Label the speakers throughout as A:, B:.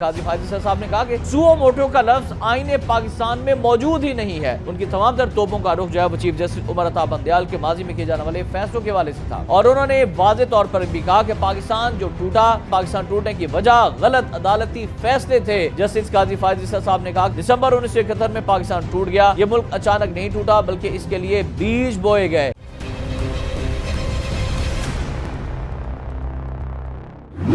A: قاضی فائز صاحب نے کہا کہ سو موٹو کا لفظ آئین پاکستان میں موجود ہی نہیں ہے۔ ان کی تمام تر توپوں کا رخ جو ہے وہ چیف جسٹس عمر عطا بندیال کے ماضی میں کیے جانے والے فیصلوں کے حوالے سے تھا، اور انہوں نے واضح طور پر بھی کہا کہ پاکستان جو ٹوٹا، پاکستان ٹوٹنے کی وجہ غلط عدالتی فیصلے تھے۔ جسٹس قاضی فائز صاحب نے کہا کہ دسمبر 1971 میں پاکستان ٹوٹ گیا، یہ ملک اچانک نہیں ٹوٹا بلکہ اس کے لیے بیج بوئے گئے۔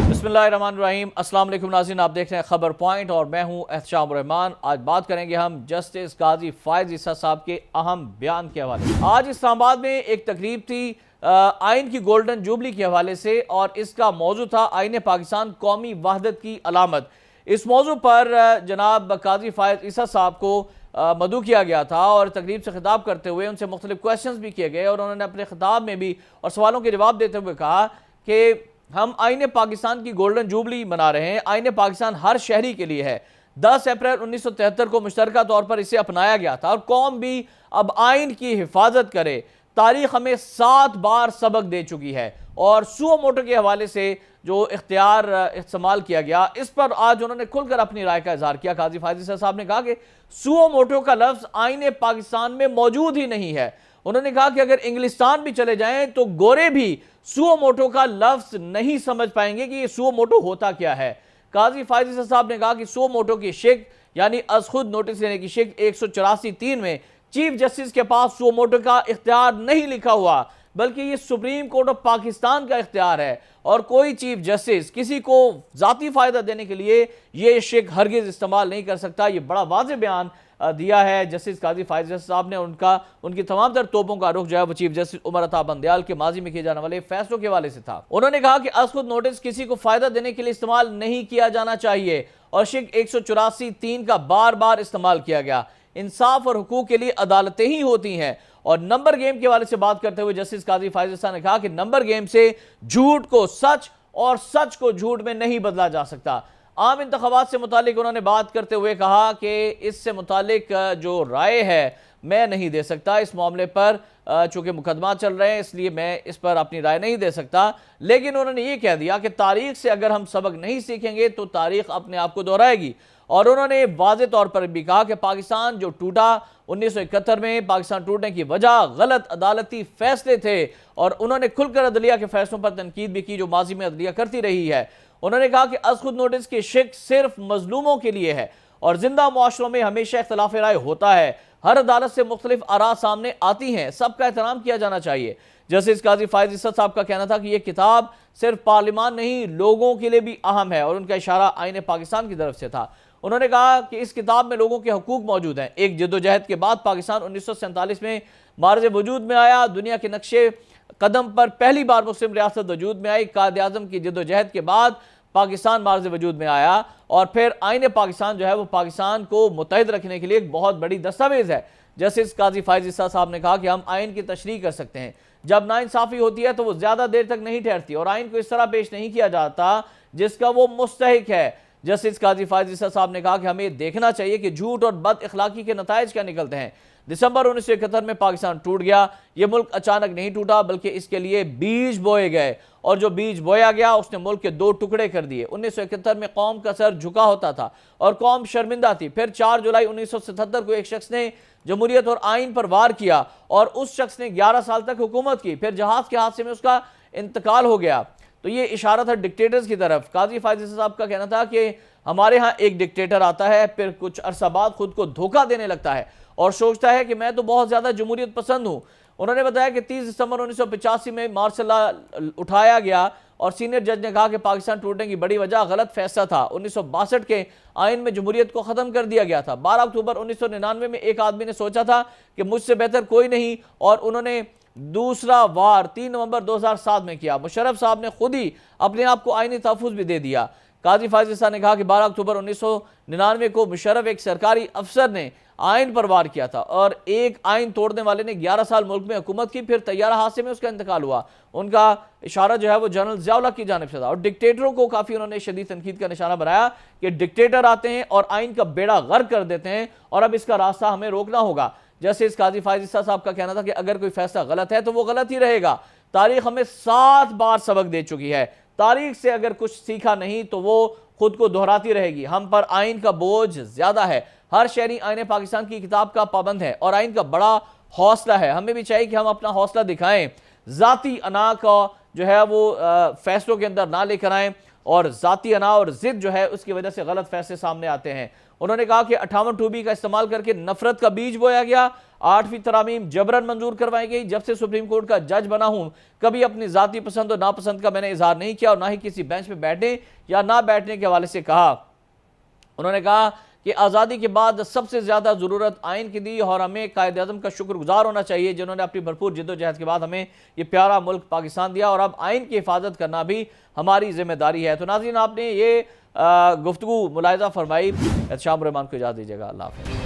A: بسم اللہ الرحمن الرحیم، السلام علیکم ناظرین، آپ دیکھ رہے ہیں خبر پوائنٹ اور میں ہوں احتشام الرحمان۔ آج بات کریں گے ہم جسٹس قاضی فائز عیسیٰ صاحب کے اہم بیان کے حوالے سے۔ آج اسلام آباد میں ایک تقریب تھی آئین کی گولڈن جوبلی کے حوالے سے، اور اس کا موضوع تھا آئین پاکستان قومی وحدت کی علامت۔ اس موضوع پر جناب قاضی فائز عیسیٰ صاحب کو مدعو کیا گیا تھا، اور تقریب سے خطاب کرتے ہوئے ان سے مختلف کویسچنز بھی کیے گئے، اور انہوں نے اپنے خطاب میں بھی اور سوالوں کے جواب دیتے ہوئے کہا کہ ہم آئین پاکستان کی گولڈن جوبلی منا رہے ہیں۔ آئین پاکستان ہر شہری کے لیے ہے۔ 10 اپریل 1973 کو مشترکہ طور پر اسے اپنایا گیا تھا، اور قوم بھی اب آئین کی حفاظت کرے۔ تاریخ ہمیں 7 بار سبق دے چکی ہے، اور سو موٹو کے حوالے سے جو اختیار استعمال کیا گیا، اس پر آج انہوں نے کھل کر اپنی رائے کا اظہار کیا۔ قاضی فائز صاحب نے کہا کہ سو موٹو کا لفظ آئین پاکستان میں موجود ہی نہیں ہے۔ انہوں نے کہا کہ اگر انگلستان بھی چلے جائیں تو گورے بھی سو موٹو کا لفظ نہیں سمجھ پائیں گے کہ یہ سو موٹو ہوتا کیا ہے۔ قاضی فائز صاحب نے کہا کہ سو موٹو کی شک یعنی از خود نوٹس لینے کی شک 184(3) میں چیف جسٹس کے پاس سو موٹو کا اختیار نہیں لکھا ہوا، بلکہ یہ سپریم کورٹ آف پاکستان کا اختیار ہے، اور کوئی چیف جسٹس کسی کو ذاتی فائدہ دینے کے لیے یہ شک ہرگز استعمال نہیں کر سکتا۔ یہ بڑا واضح بیان دیا ہے جسٹس قاضی فائز صاحب نے۔ ان کی تمام تر توپوں کا رخ جو ہے وہ چیف جسٹس عمر عطا بندیال کے ماضی میں کیے جانے والے فیصلوں کے حوالے سے تھا۔ انہوں نے کہا کہ از خود نوٹس کسی کو فائدہ دینے کے لیے استعمال نہیں کیا جانا چاہیے، اور شک 184(3) کا بار بار استعمال کیا گیا۔ انصاف اور حقوق کے لیے عدالتیں ہی ہوتی ہیں۔ اور نمبر گیم کے حوالے سے بات کرتے ہوئے جسٹس قاضی فائز صاحب نے کہا کہ نمبر گیم سے جھوٹ کو سچ اور سچ کو جھوٹ میں نہیں بدلا جا سکتا۔ عام انتخابات سے متعلق انہوں نے بات کرتے ہوئے کہا کہ اس سے متعلق جو رائے ہے میں نہیں دے سکتا اس معاملے پر، چونکہ مقدمات چل رہے ہیں اس لیے میں اس پر اپنی رائے نہیں دے سکتا۔ لیکن انہوں نے یہ کہہ دیا کہ تاریخ سے اگر ہم سبق نہیں سیکھیں گے تو تاریخ اپنے آپ کو دہرائے گی، اور انہوں نے واضح طور پر بھی کہا کہ پاکستان جو ٹوٹا 1971 میں، پاکستان ٹوٹنے کی وجہ غلط عدالتی فیصلے تھے، اور انہوں نے کھل کر عدلیہ کے فیصلوں پر تنقید بھی کی جو ماضی میں عدلیہ کرتی رہی ہے۔ انہوں نے کہا کہ از خود نوٹس کی شک صرف مظلوموں کے لیے ہے، اور زندہ معاشروں میں ہمیشہ اختلاف رائے ہوتا ہے۔ ہر عدالت سے مختلف آراء سامنے آتی ہیں، سب کا احترام کیا جانا چاہیے۔ جسٹس قاضی فائز عیسیٰ صاحب کا کہنا تھا کہ یہ کتاب صرف پارلیمان نہیں لوگوں کے لیے بھی اہم ہے، اور ان کا اشارہ آئین پاکستان کی طرف سے تھا۔ انہوں نے کہا کہ اس کتاب میں لوگوں کے حقوق موجود ہیں۔ ایک جدوجہد کے بعد پاکستان 1947 میں معرض وجود میں آیا، دنیا کے نقشے قدم پر پہلی بار مسلم ریاست وجود میں آئی۔ قائد اعظم کی جدوجہد کے بعد پاکستان معرض وجود میں آیا، اور پھر آئین پاکستان جو ہے وہ پاکستان کو متحد رکھنے کے لیے ایک بہت بڑی دستاویز ہے۔ جسٹس قاضی فائز عیسیٰ صاحب نے کہا کہ ہم آئین کی تشریح کر سکتے ہیں، جب ناانصافی ہوتی ہے تو وہ زیادہ دیر تک نہیں ٹھہرتی، اور آئین کو اس طرح پیش نہیں کیا جاتا جس کا وہ مستحق ہے۔ جسٹس قاضی فائز عیسیٰ صاحب نے کہا کہ ہمیں دیکھنا چاہیے کہ جھوٹ اور بد اخلاقی کے نتائج کیا نکلتے ہیں۔ دسمبر 1971 میں پاکستان ٹوٹ گیا، یہ ملک اچانک نہیں ٹوٹا بلکہ اس کے لیے بیج بوئے گئے، اور جو بیج بویا گیا اس نے ملک کے 2 ٹکڑے کر دیے۔ 1971 میں قوم کا سر جھکا ہوتا تھا اور قوم شرمندہ تھی۔ پھر 4 جولائی 1977 کو ایک شخص نے جمہوریت اور آئین پر وار کیا، اور اس شخص نے 11 سال تک حکومت کی۔ پھر جہاز کے حادثے میں اس کا انتقال ہو گیا۔ تو یہ اشارہ تھا ڈکٹیٹرز کی طرف۔ قاضی فائز صاحب کا کہنا تھا کہ ہمارے ہاں ایک ڈکٹیٹر آتا ہے، پھر کچھ عرصہ بعد خود کو دھوکہ دینے لگتا ہے اور سوچتا ہے کہ میں تو بہت زیادہ جمہوریت پسند ہوں۔ انہوں نے بتایا کہ 30 دسمبر 1985 میں مارشل لا اٹھایا گیا، اور سینئر جج نے کہا کہ پاکستان ٹوٹنے کی بڑی وجہ غلط فیصلہ تھا۔ 1962 کے آئین میں جمہوریت کو ختم کر دیا گیا تھا۔ 12 اکتوبر 1999 میں ایک آدمی نے سوچا تھا کہ مجھ سے بہتر کوئی نہیں، اور انہوں نے دوسرا وار 3 نومبر 2007 میں کیا۔ مشرف صاحب نے خود ہی اپنے آپ کو آئینی تحفظ بھی دے دیا۔ قاضی فائز صاحب نے کہا کہ 12 اکتوبر 1999 کو مشرف ایک سرکاری افسر نے آئین پر وار کیا تھا، اور ایک آئین توڑنے والے نے 11 سال ملک میں حکومت کی، پھر طیارہ حادثے میں اس کا انتقال ہوا۔ ان کا اشارہ جو ہے وہ جنرل ضیاء الحق کی جانب سے تھا، اور ڈکٹیٹروں کو کافی انہوں نے شدید تنقید کا نشانہ بنایا کہ ڈکٹیٹر آتے ہیں اور آئین کا بیڑا غرق کر دیتے ہیں، اور اب اس کا راستہ ہمیں روکنا ہوگا۔ جیسے اس قاضی فائز عیسیٰ صاحب کا کہنا تھا کہ اگر کوئی فیصلہ غلط ہے تو وہ غلط ہی رہے گا۔ تاریخ ہمیں 7 بار سبق دے چکی ہے، تاریخ سے اگر کچھ سیکھا نہیں تو وہ خود کو دہراتی رہے گی۔ ہم پر آئین کا بوجھ زیادہ ہے، ہر شہری آئین پاکستان کی کتاب کا پابند ہے اور آئین کا بڑا حوصلہ ہے۔ ہمیں بھی چاہیے کہ ہم اپنا حوصلہ دکھائیں، ذاتی انا کا جو ہے وہ فیصلوں کے اندر نہ لے کر آئیں، اور ذاتی انا اور ضد جو ہے اس کی وجہ سے غلط فیصلے سامنے آتے ہیں۔ انہوں نے کہا کہ 58(2)B کا استعمال کر کے نفرت کا بیج بویا گیا، 8ویں ترامیم جبراً منظور کروائی گئی۔ جب سے سپریم کورٹ کا جج بنا ہوں کبھی اپنی ذاتی پسند اور ناپسند کا میں نے اظہار نہیں کیا، اور نہ ہی کسی بینچ پہ بیٹھنے یا نہ بیٹھنے کے حوالے سے کہا۔ انہوں نے کہا کہ آزادی کے بعد سب سے زیادہ ضرورت آئین کی دی، اور ہمیں قائد اعظم کا شکر گزار ہونا چاہیے جنہوں نے اپنی بھرپور جد و جہد کے بعد ہمیں یہ پیارا ملک پاکستان دیا، اور اب آئین کی حفاظت کرنا بھی ہماری ذمہ داری ہے۔ تو ناظرین، آپ نے یہ گفتگو ملاحظہ فرمائی۔ احتشام الرحمان کو اجازت دیجیے گا، اللہ حافظ۔